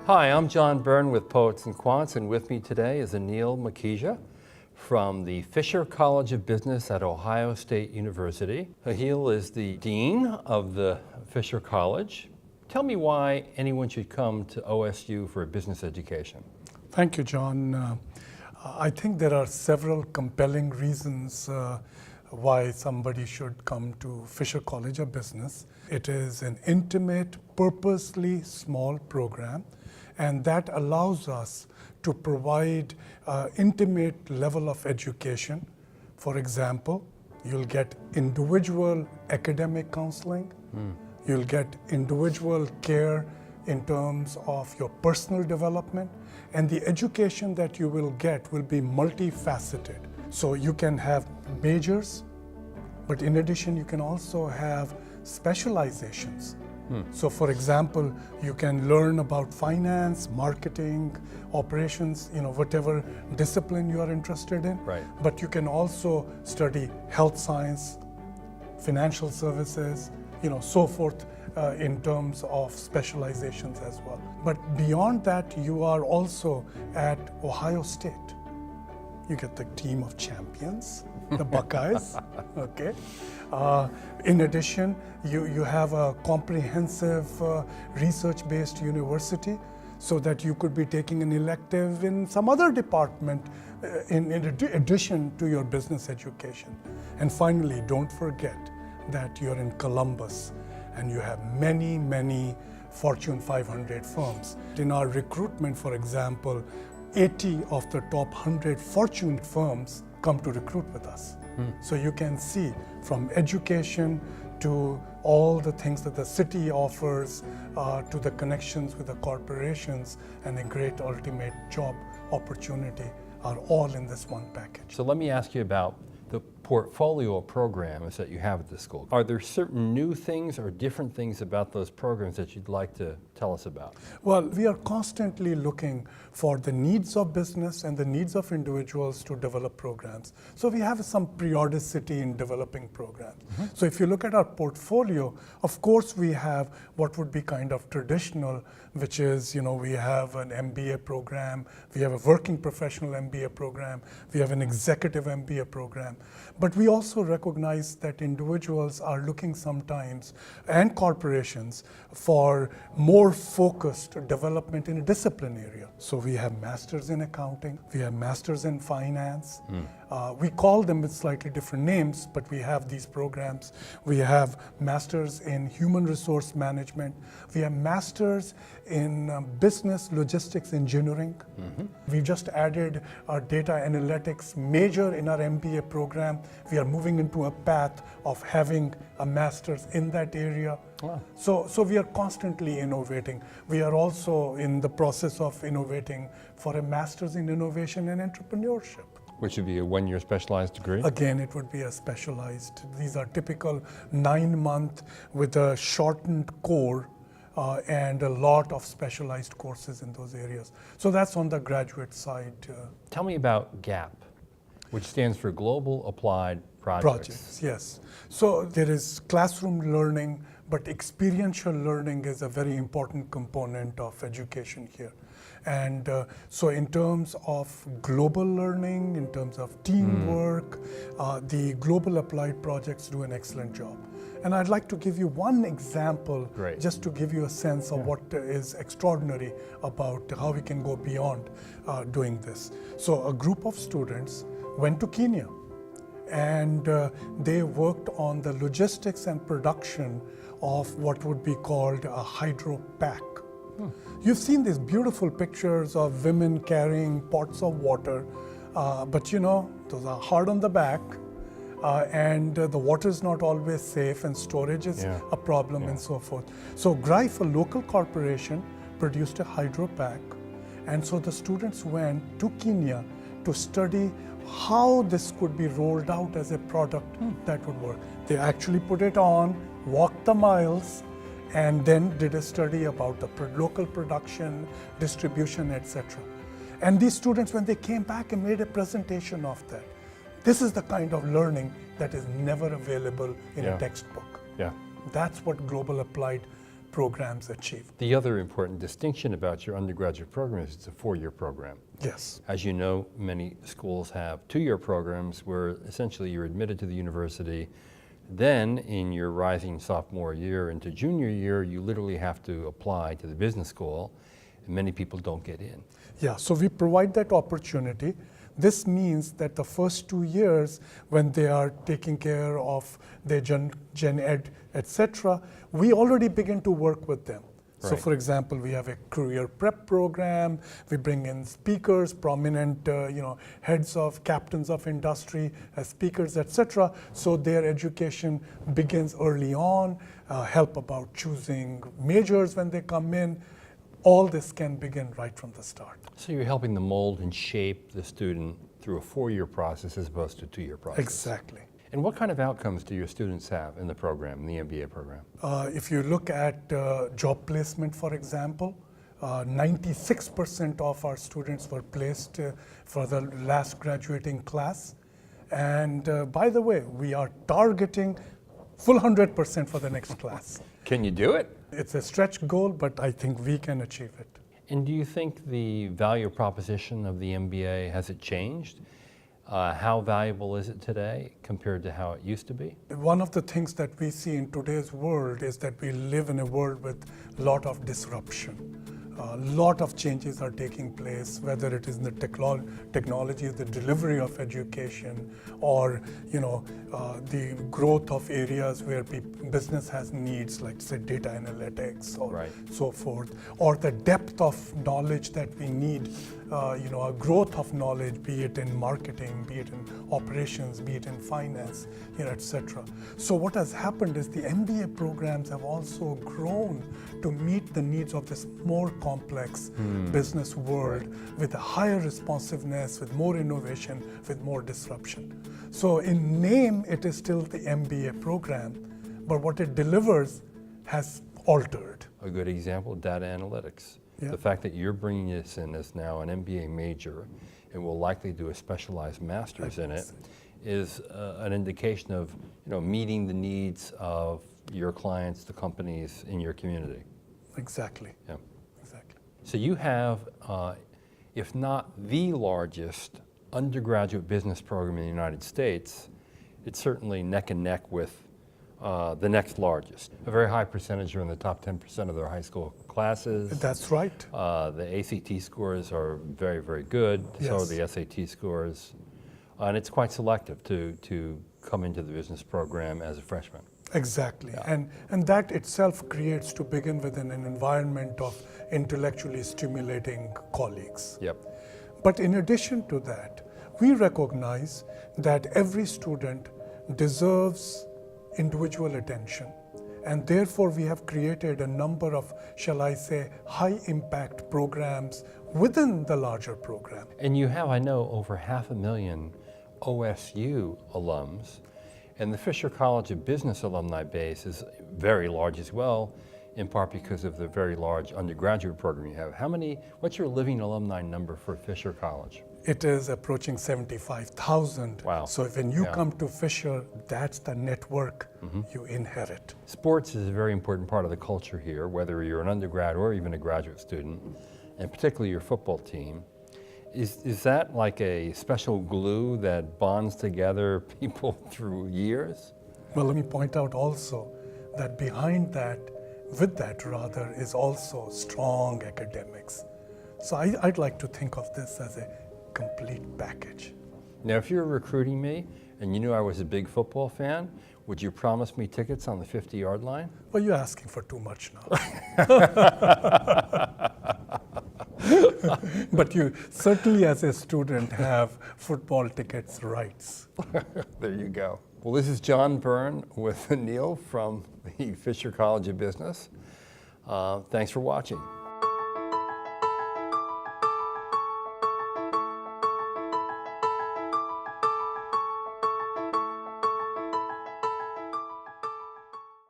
Hi, I'm John Byrne with Poets&Quants, and with me today is Anil Makhija from the Fisher College of Business at Ohio State University. Anil is the Dean of the Fisher College. Tell me why anyone should come to OSU for a business education. Thank you, John. I think there are several compelling reasons why somebody should come to Fisher College of Business. It is an intimate, purposely small program, and that allows us to provide intimate level of education. For example, you'll get individual academic counseling, you'll get individual care in terms of your personal development, and the education that you will get will be multifaceted. So you can have majors, but in addition, you can also have specializations. So for example, you can learn about finance, marketing, operations, whatever discipline you are interested in. Right. But you can also study health science, financial services, so forth in terms of specializations as well. But beyond that, you are also at Ohio State. You get the team of champions, the Buckeyes, okay? In addition, you have a comprehensive research-based university so that you could be taking an elective in some other department in addition to your business education. And finally, don't forget that you're in Columbus and you have many, many Fortune 500 firms. In our recruitment, for example, 80 of the top 100 Fortune firms come to recruit with us. So you can see from education to all the things that the city offers, to the connections with the corporations and a great ultimate job opportunity are all in this one package. So let me ask you about the portfolio of programs that you have at the school. Are there certain new things or different things about those programs that you'd like to tell us about? Well, we are constantly looking for the needs of business and the needs of individuals to develop programs. So we have some periodicity in developing programs. So if you look at our portfolio, of course we have what would be kind of traditional, which is, we have an MBA program, we have a working professional MBA program, we have an executive MBA program. But we also recognize that individuals are looking sometimes, and corporations, for more focused development in a discipline area. So we have masters in accounting, we have masters in finance. We call them with slightly different names, but we have these programs. We have masters in human resource management. We have masters in business logistics engineering. We just added our data analytics major in our MBA program. We are moving into a path of having a master's in that area. Wow. So we are constantly innovating. We are also in the process of innovating for a master's in innovation and entrepreneurship. Which would be a one-year specialized degree? Again, it would be a specialized. These are typical 9-month with a shortened core and a lot of specialized courses in those areas. So that's on the graduate side. Tell me about GAP, which stands for Global Applied Projects. Yes. So there is classroom learning, but experiential learning is a very important component of education here. And so in terms of global learning, in terms of teamwork, the Global Applied Projects do an excellent job. And I'd like to give you one example, just to give you a sense of what is extraordinary about how we can go beyond doing this. So a group of students went to Kenya, and they worked on the logistics and production of what would be called a hydro pack. You've seen these beautiful pictures of women carrying pots of water, but those are hard on the back, and the water is not always safe, and storage is a problem, and so forth. So Greif, a local corporation, produced a hydro pack, and so the students went to Kenya to study how this could be rolled out as a product that would work. They actually put it on, walked the miles, and then did a study about the local production, distribution, etc. And these students, when they came back and made a presentation of that, this is the kind of learning that is never available in a textbook. Yeah. That's what Global Applied programs achieve. The other important distinction about your undergraduate program is it's a 4-year program. Yes. As you know, many schools have 2-year programs where essentially you're admitted to the university. Then in your rising sophomore year into junior year, you literally have to apply to the business school, and many people don't get in. Yeah, so we provide that opportunity. This means that the first 2 years, when they are taking care of their gen ed, etc., we already begin to work with them. So Right. for example, we have a career prep program. We bring in speakers, prominent heads of captains of industry as speakers, etc. So their education begins early on, help about choosing majors when they come in. All this can begin right from the start. So you're helping to mold and shape the student through a 4-year process as opposed to a 2-year process. Exactly. And what kind of outcomes do your students have in the program, in the MBA program? If you look at job placement, for example, 96% of our students were placed for the last graduating class. And by the way, we are targeting full 100% for the next class. Can you do it? It's a stretch goal, but I think we can achieve it. And do you think the value proposition of the MBA, has it changed? How valuable is it today compared to how it used to be? One of the things that we see in today's world is that we live in a world with a lot of disruption. A lot of changes are taking place, whether it is in the technology, the delivery of education, or the growth of areas where business has needs, like say data analytics or Right. so forth, or the depth of knowledge that we need, a growth of knowledge, be it in marketing, be it in operations, be it in finance, etc. So what has happened is the MBA programs have also grown to meet the needs of this more complex business world with a higher responsiveness, with more innovation, with more disruption. So in name, it is still the MBA program, but what it delivers has altered. A good example, data analytics. Yeah. The fact that you're bringing this in as now an MBA major and will likely do a specialized master's in it is an indication of meeting the needs of your clients, the companies in your community. Exactly. Yeah. Exactly. So you have, if not the largest undergraduate business program in the United States, it's certainly neck and neck with the next largest. A very high percentage are in the top 10% of their high school classes. That's right. The ACT scores are very, very good. So are Yes. the SAT scores. And it's quite selective to come into the business program as a freshman. Exactly. Yeah. And that itself creates, to begin with, an environment of intellectually stimulating colleagues. Yep. But in addition to that, we recognize that every student deserves individual attention. And therefore, we have created a number of, shall I say, high impact programs within the larger program. And you have, I know, over 500,000 OSU alums. And the Fisher College of Business alumni base is very large as well, in part because of the very large undergraduate program you have. What's your living alumni number for Fisher College? It is approaching 75,000. Wow. So when you Yeah. come to Fisher, that's the network you inherit. Sports is a very important part of the culture here, whether you're an undergrad or even a graduate student, and particularly your football team. Is that like a special glue that bonds together people through years? Well, let me point out also that behind that, with that rather, is also strong academics. So I'd like to think of this as a complete package. Now, if you were recruiting me and you knew I was a big football fan, would you promise me tickets on the 50-yard line? Well, you're asking for too much now. But you certainly, as a student, have football tickets rights. There you go. Well, this is John Byrne with Anil from the Fisher College of Business. Thanks for watching.